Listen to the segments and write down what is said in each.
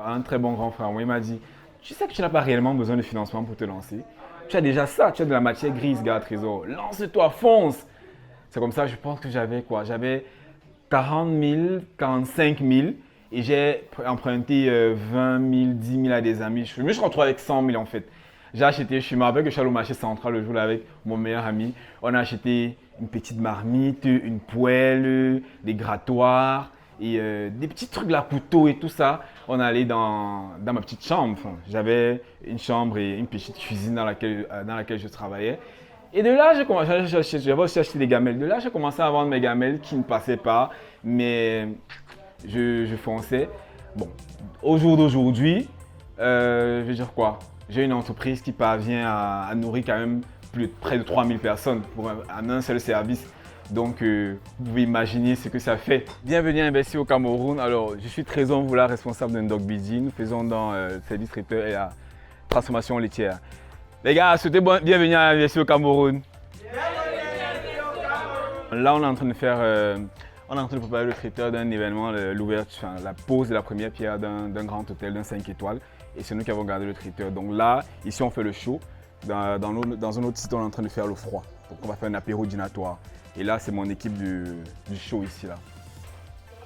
un très bon grand frère, moi, il m'a dit, tu sais que tu n'as pas réellement besoin de financement pour te lancer. Tu as déjà ça, tu as de la matière grise, gars, Trésor. Lance-toi, fonce. C'est comme ça, je pense que j'avais quoi? J'avais 40 000, 45 000 et j'ai emprunté 20 000, 10 000 à des amis. Je me suis retrouvé avec 100 000 en fait. J'ai acheté, je me rappelle que je suis allé au marché central le jour là avec mon meilleur ami. On a acheté une petite marmite, une poêle, des grattoirs et des petits trucs là, couteaux et tout ça. On est allé dans ma petite chambre. Enfin, j'avais une chambre et une petite cuisine dans laquelle je travaillais. Et de là, j'avais aussi acheté des gamelles. De là, j'ai commencé à vendre mes gamelles qui ne passaient pas, mais je fonçais. Bon, au jour d'aujourd'hui, je vais dire quoi? J'ai une entreprise qui parvient à nourrir quand même près de 3000 personnes pour un seul service. Donc, vous pouvez imaginer ce que ça fait. Bienvenue à Investir au Cameroun. Alors, je suis Trésor Mvoula, responsable d'un Dog BD. Nous faisons dans le service traiteur et la transformation laitière. Les gars, souhaitez bienvenue à Investir au Cameroun. Là, on est en train de faire, on est en train de préparer le traiteur d'un événement, l'ouverture, la pose de la première pierre d'un grand hôtel, d'un 5 étoiles. Et c'est nous qui avons gardé le traiteur. Donc là, ici, on fait le chaud. Dans un autre site, on est en train de faire le froid. Donc on va faire un apéro dînatoire. Et là, c'est mon équipe du show ici. Là.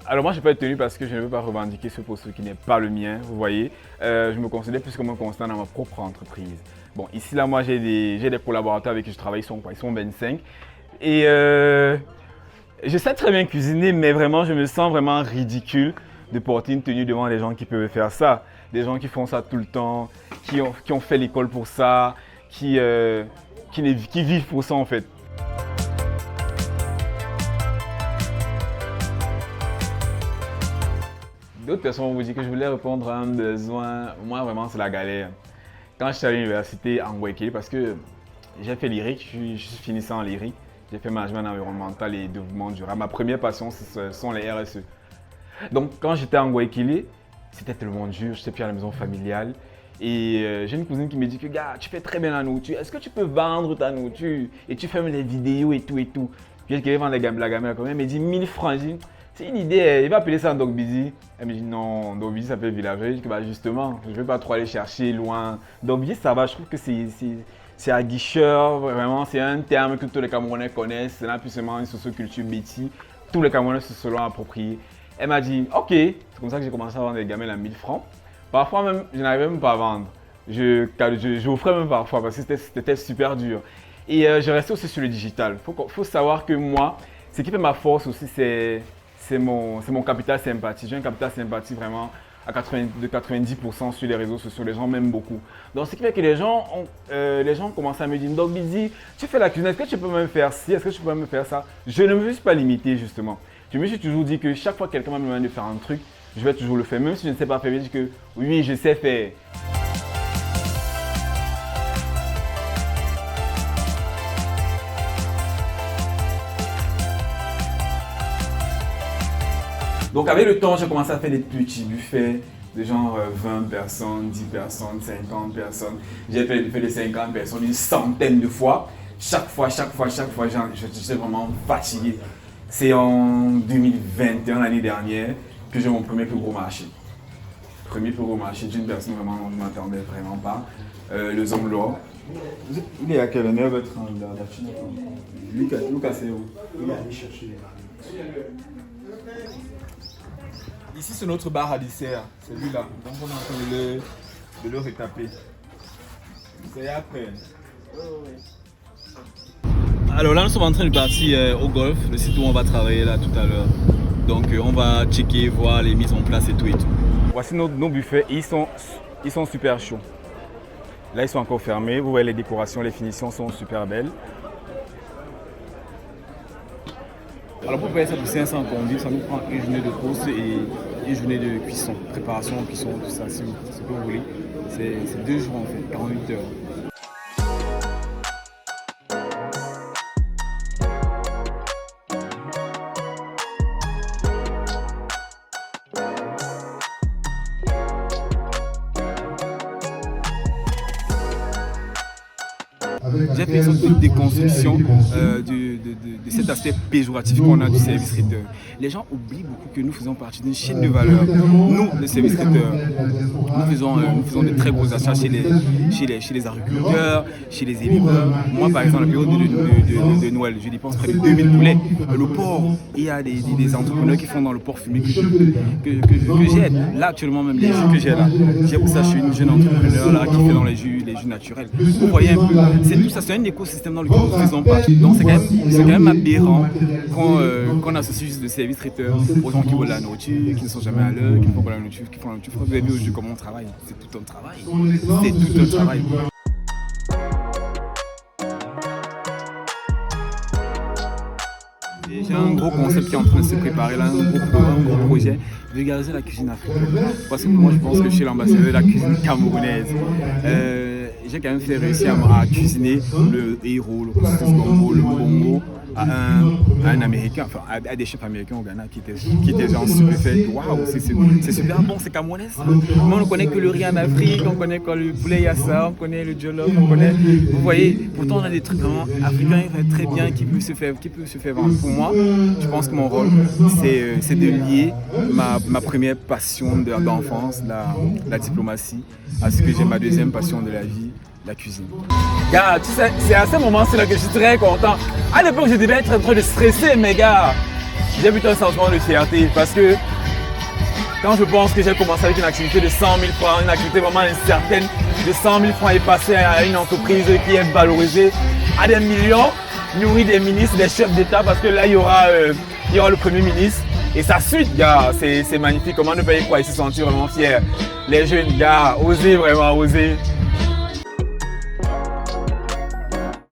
Alors moi, je n'ai pas été tenu parce que je ne veux pas revendiquer ce poste qui n'est pas le mien, vous voyez. Je me considère plus comme un constant dans ma propre entreprise. Bon, ici, là, moi, j'ai des collaborateurs avec qui je travaille, ils sont 25. Et je sais très bien cuisiner, mais vraiment, je me sens vraiment ridicule de porter une tenue devant des gens qui peuvent faire ça. Des gens qui font ça tout le temps, qui ont fait l'école pour ça, qui vivent pour ça en fait. D'autres personnes vont vous dire que je voulais répondre à un besoin. Moi, vraiment, c'est la galère. Quand je suis à l'université en Guayaquil, parce que j'ai fait lyrique, je suis finissant en lyrique, j'ai fait management environnemental et développement durable. Ma première passion, ce sont les RSE. Donc, quand j'étais en Guayaquil, c'était tellement dur, je n'étais plus à la maison familiale. Et j'ai une cousine qui me dit que, gars, tu fais très bien la nourriture, est-ce que tu peux vendre ta nourriture? Et tu fais même des vidéos et tout et tout. Puis elle qui vend la gamelle quand même, elle me dit 1000 francs. Je dis, c'est une idée, il va appeler ça un Dog Busy. Elle me dit non, Dog Busy ça s'appelle Village. Je dis que bah, justement, je ne vais pas trop aller chercher loin. Dog Busy ça va, je trouve que c'est aguicheur, vraiment, c'est un terme que tous les Camerounais connaissent. C'est là plus seulement une socioculture Betty. Tous les Camerounais se l'ont approprié. Elle m'a dit ok, c'est comme ça que j'ai commencé à vendre des gamelles à 1000 francs. Parfois même, je n'arrivais même pas à vendre. J'offrais même parfois parce que c'était super dur. Et je restais aussi sur le digital. Faut savoir que moi, ce qui fait ma force aussi, c'est mon capital sympathie. J'ai un capital sympathie vraiment de 90% sur les réseaux sociaux. Les gens m'aiment beaucoup. Donc, ce qui fait que les gens commencent à me dire, donc Busy, tu fais la cuisine, est-ce que tu peux même faire ci, est-ce que tu peux même faire ça? Je ne me suis pas limité justement. Je me suis toujours dit que chaque fois que quelqu'un m'a demandé de faire un truc, je vais toujours le faire. Même si je ne sais pas faire, je dis que oui, je sais faire. Donc avec le temps, j'ai commencé à faire des petits buffets de genre 20 personnes, 10 personnes, 50 personnes. J'ai fait des 50 personnes une centaine de fois. Chaque fois, j'étais vraiment fatigué. C'est en 2021, l'année dernière, que j'ai mon premier plus gros marché. Premier plus gros marché d'une personne vraiment dont je ne m'attendais vraiment pas. Le Zonglor. Il est à quelle heure? 9h30 là. Lucas, c'est où? Il est allé chercher les marmites. Ici, c'est notre bar à dessert, celui-là. Donc, on est en train de le retaper. C'est après. Alors là, nous sommes en train de partir au golf, le site où on va travailler là tout à l'heure. Donc, on va checker, voir les mises en place et tout et tout. Voici nos buffets, ils sont super chauds. Là, ils sont encore fermés. Vous voyez les décorations, les finitions sont super belles. Alors pour faire ça pour 500 conduits, ça nous prend une journée de pause et une journée de cuisson, préparation, cuisson, tout ça, si vous voulez. C'est 2 jours en fait, 48 heures. J'ai fait une sorte de déconstruction cet aspect péjoratif qu'on a du service traiteur. Les gens oublient beaucoup que nous faisons partie d'une chaîne de valeur. Nous, les services traiteurs, nous faisons de très gros achats chez les agriculteurs, chez les éleveurs. Moi, par exemple, la période de Noël, je dépense près de 2000 poulets. Le porc, il y a des entrepreneurs qui font dans le porc fumé que j'aide. Là, actuellement, même les jus que j'ai là, j'ai pour ça, je suis une jeune entrepreneur là, qui fait dans les jus naturels. Vous voyez un peu, c'est tout ça, c'est un écosystème dans lequel nous faisons partie. Donc, c'est quand même aberrant qu'on associe juste de services traiteurs aux gens qui volent la nourriture, qui ne sont jamais à l'heure, qui ne font pas la nourriture, qui font la nourriture. Vous avez vu aujourd'hui comment on travaille. C'est tout un travail. C'est tout un travail. J'ai un gros concept qui est en train de se préparer là, un gros projet de garder la cuisine africaine. Parce que moi je pense que je suis l'ambassadeur de la cuisine camerounaise. J'ai quand même fait réussir à cuisiner le héros, le couscous gombo, le bongo à un Américain, enfin à des chefs américains au Ghana qui étaient genre stupéfaits. Waouh, c'est super bon, c'est camerounais. Moi on ne connaît que le riz en Afrique, on connaît quand le poulet yassa, on connaît le jollof, on connaît. Vous voyez, pourtant on a des trucs vraiment africains très bien qui peuvent se faire vendre. Pour moi, je pense que mon rôle c'est de lier ma première passion d'enfance, la diplomatie, à ce que j'ai ma deuxième passion de la vie, la cuisine. Gars, tu sais, c'est à ce moment-ci là que je suis très content. À l'époque, je devais être en train de stresser, mais gars, j'ai plutôt un sentiment de fierté parce que quand je pense que j'ai commencé avec une activité de 100 000 francs, une activité vraiment incertaine, de 100 000 francs et passé à une entreprise qui est valorisée à des millions, nourrit des ministres, des chefs d'État, parce que là, il y aura le Premier ministre. Et sa suite, gars, c'est magnifique. Comment ne pas y croire et se sentir vraiment fier. Les jeunes, gars, osez vraiment, osez.